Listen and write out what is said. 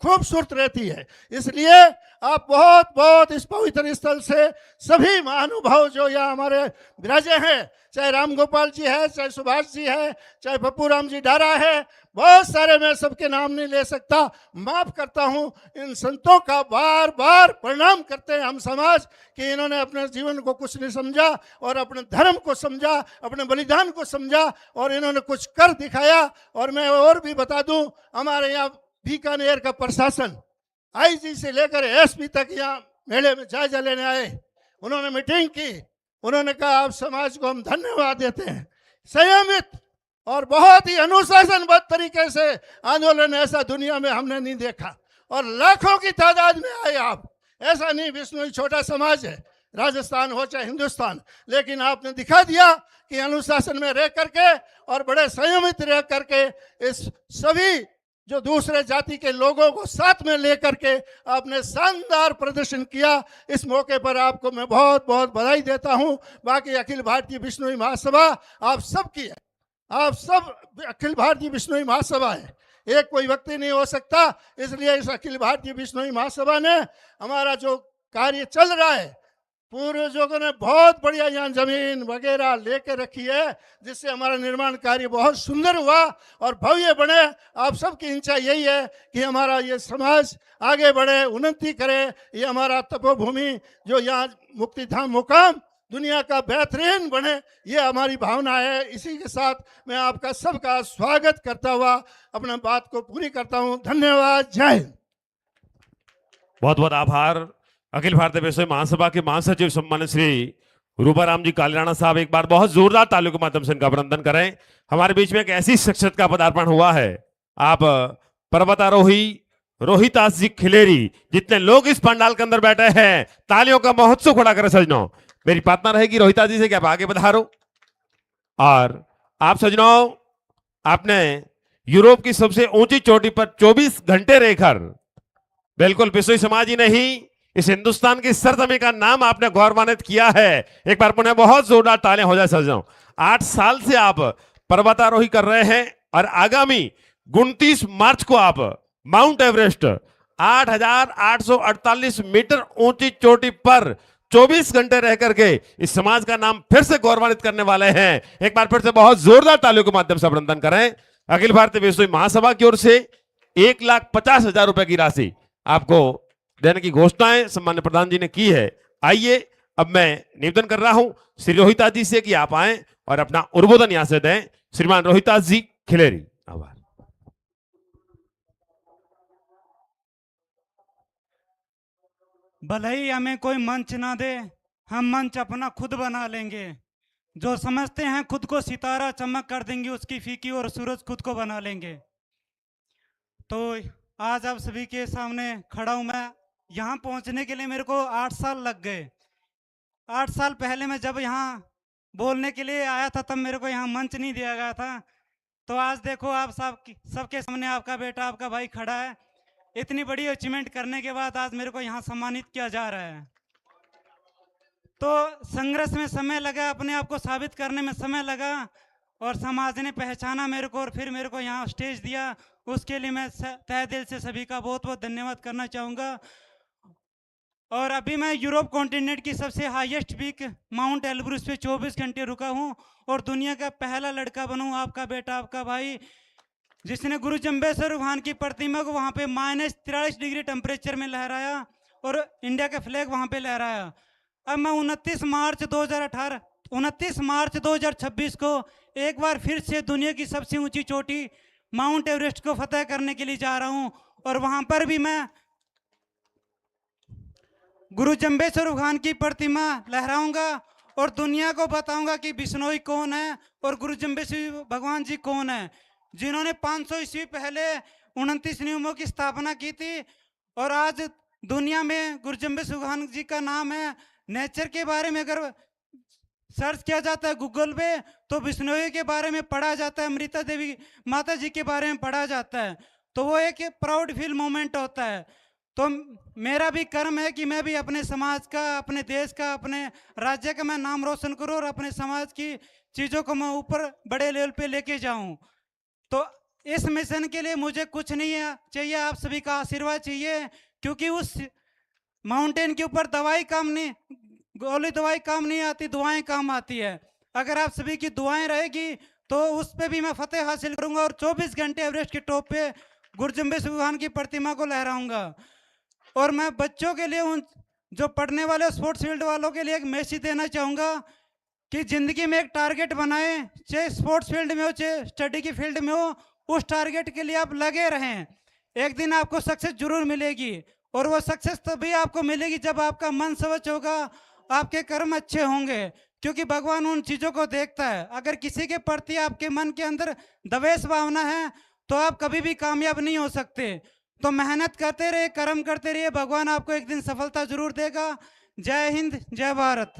खूबसूरत रहती है। इसलिए आप बहुत बहुत इस पवित्र स्थल से सभी महानुभाव जो यहाँ हमारे विराजे हैं, चाहे राम गोपाल जी है, चाहे सुभाष जी है, चाहे पप्पू राम जी डारा है, बहुत सारे, मैं सबके नाम नहीं ले सकता, माफ करता हूँ। इन संतों का बार बार प्रणाम करते हैं हम समाज कि इन्होंने अपने जीवन को कुछ नहीं समझा और अपने धर्म को समझा, अपने बलिदान को समझा और इन्होंने कुछ कर दिखाया। और मैं और भी बता दूं, हमारे यहाँ बीकानेर का प्रशासन आईजी से लेकर एसपी तक यहाँ मेले में जायजा लेने आए, उन्होंने मीटिंग की, उन्होंने कहा आप समाज को हम धन्यवाद देते हैं। संयमित और बहुत ही अनुशासनबद्ध तरीके से आंदोलन ऐसा दुनिया में हमने नहीं देखा और लाखों की तादाद में आए आप। ऐसा नहीं बिश्नोई छोटा समाज है, राजस्थान हो चाहे हिंदुस्तान, लेकिन आपने दिखा दिया कि अनुशासन में रह करके और बड़े संयमित रह करके इस सभी जो दूसरे जाति के लोगों को साथ में लेकर के आपने शानदार प्रदर्शन किया। इस मौके पर आपको मैं बहुत बहुत बधाई देता हूं। बाकी अखिल भारतीय बिश्नोई महासभा आप सब की है, आप सब अखिल भारतीय बिश्नोई महासभा है, एक कोई व्यक्ति नहीं हो सकता। इसलिए इस अखिल भारतीय बिश्नोई महासभा ने हमारा जो कार्य चल रहा है, पूर्वजों ने बहुत बढ़िया यहाँ जमीन वगैरह लेके रखी है, जिससे हमारा निर्माण कार्य बहुत सुंदर हुआ और भव्य बने। आप सबकी इच्छा यही है कि हमारा ये समाज आगे बढ़े, उन्नति करे, ये हमारा तपोभूमि जो यहाँ मुक्तिधाम मुकाम दुनिया का बेहतरीन बने, ये हमारी भावना है। इसी के साथ मैं आपका सबका स्वागत करता हुआ अपना बात को पूरी करता हूँ। धन्यवाद, जय हिंद। बहुत बहुत आभार। अखिल भारतीय बिश्नोई महासभा के महासचिव सम्मानित श्री रूपाराम जी कालीराणा साहब, एक बार बहुत जोरदार तालियों के माध्यम से इनका अभिनंदन करें। हमारे बीच में एक ऐसी शख्सियत का पदार्पण हुआ है, आप पर्वतारोही रोहितास जी खिलेरी, जितने लोग इस पंडाल के अंदर बैठे हैं, तालियों का महोत्सव खड़ा करें सजनों। मेरी प्रार्थना रहेगी रोहिता जी से कि आप आगे पधारो। और आप सजनों, आपने यूरोप की सबसे ऊंची चोटी पर 24 घंटे रहकर बिल्कुल बिश्नोई समाज ही नहीं, इस हिंदुस्तान की सरजमीं का नाम आपने गौरवान्वित किया है। एक बार पुनः बहुत जोरदार तालियां हो जाए सजनों। 8 साल से आप पर्वतारोही कर रहे हैं और आगामी 29 मार्च को आप माउंट एवरेस्ट 8,848 मीटर ऊंची चोटी पर 24 घंटे रह करके इस समाज का नाम फिर से गौरवान्वित करने वाले हैं। एक बार फिर से बहुत जोरदार तालियों के माध्यम से अभिनंदन करें। अखिल भारतीय बिश्नोई महासभा की ओर से 1,50,000 रुपए की राशि आपको देने की घोषणाएं सम्मान्य प्रधान जी ने की है। आइए अब मैं निवेदन कर रहा हूं श्री रोहितास जी से कि आप आए और अपना उद्बोधन यहां से दें। श्रीमान रोहितास जी खिलेरी, आभार। भले ही हमें कोई मंच ना दे, हम मंच अपना खुद बना लेंगे। जो समझते हैं खुद को सितारा चमक कर देंगे, उसकी फीकी और सूरज खुद को बना लेंगे। तो आज आप सभी के सामने खड़ा हूं मैं। यहाँ पहुंचने के लिए मेरे को 8 साल लग गए। 8 साल पहले मैं जब यहाँ बोलने के लिए आया था, तब मेरे को यहाँ मंच नहीं दिया गया था। तो आज देखो आप सबके सामने आपका बेटा, आपका भाई खड़ा है। इतनी बड़ी अचीवमेंट करने के बाद आज मेरे को यहाँ सम्मानित किया जा रहा है। तो संघर्ष में समय लगा, अपने आप को साबित करने में समय लगा और समाज ने पहचाना मेरे को और फिर मेरे को यहाँ स्टेज दिया। उसके लिए मैं तहे दिल से सभी का बहुत बहुत धन्यवाद करना चाहूँगा। और अभी मैं यूरोप कॉन्टिनेंट की सबसे हाईएस्ट पीक माउंट एल्ब्रूस पे 24 घंटे रुका हूँ और दुनिया का पहला लड़का बनूँ, आपका बेटा, आपका भाई, जिसने गुरु जम्बेश्वर भगवान की प्रतिमा को वहाँ पे -43 डिग्री टेम्परेचर में लहराया और इंडिया का फ्लैग वहाँ पे लहराया। अब मैं 29 मार्च 2026 को एक बार फिर से दुनिया की सबसे ऊंची चोटी माउंट एवरेस्ट को फतेह करने के लिए जा रहा हूं और वहां पर भी मैं गुरु जम्बेश्वर भगवान की प्रतिमा लहराऊंगा और दुनिया को बताऊंगा कि बिश्नोई कौन है और गुरु जम्बेश्वर भगवान जी कौन है, जिन्होंने 500 ईस्वी पहले 29 नियमों की स्थापना की थी। और आज दुनिया में गुरु जम्बेश्वर भगवान जी का नाम है। नेचर के बारे में अगर सर्च किया जाता है गूगल पे तो बिश्नोई के बारे में पढ़ा जाता है, अमृता देवी माता जी के बारे में पढ़ा जाता है। तो वो एक प्राउड फील मोमेंट होता है। तो मेरा भी कर्म है कि मैं भी अपने समाज का, अपने देश का, अपने राज्य का मैं नाम रोशन करूं और अपने समाज की चीज़ों को मैं ऊपर बड़े लेवल पे लेके जाऊं। तो इस मिशन के लिए मुझे कुछ नहीं चाहिए, आप सभी का आशीर्वाद चाहिए, क्योंकि उस माउंटेन के ऊपर दवाई काम नहीं, गोली दवाई काम नहीं आती, दुआएं काम आती है। अगर आप सभी की दुआएं रहेगी तो उस पे भी मैं फतेह हासिल करूंगा और 24 घंटे एवरेस्ट के टॉप पे गुरजम्बेश भगवान की प्रतिमा को लहराऊंगा। और मैं बच्चों के लिए, उन जो पढ़ने वाले स्पोर्ट्स फील्ड वालों के लिए एक मैसेज देना चाहूँगा कि ज़िंदगी में एक टारगेट बनाएं, चाहे स्पोर्ट्स फील्ड में हो चाहे स्टडी की फील्ड में हो, उस टारगेट के लिए आप लगे रहें। एक दिन आपको सक्सेस जरूर मिलेगी, और वो सक्सेस तभी आपको मिलेगी जब आपका मन स्वच्छ होगा, आपके कर्म अच्छे होंगे, क्योंकि भगवान उन चीज़ों को देखता है। अगर किसी के प्रति आपके मन के अंदर द्वेष भावना है तो आप कभी भी कामयाब नहीं हो सकते। तो मेहनत करते रहिए, कर्म करते रहिए, भगवान आपको एक दिन सफलता जरूर देगा। जय हिंद, जय भारत।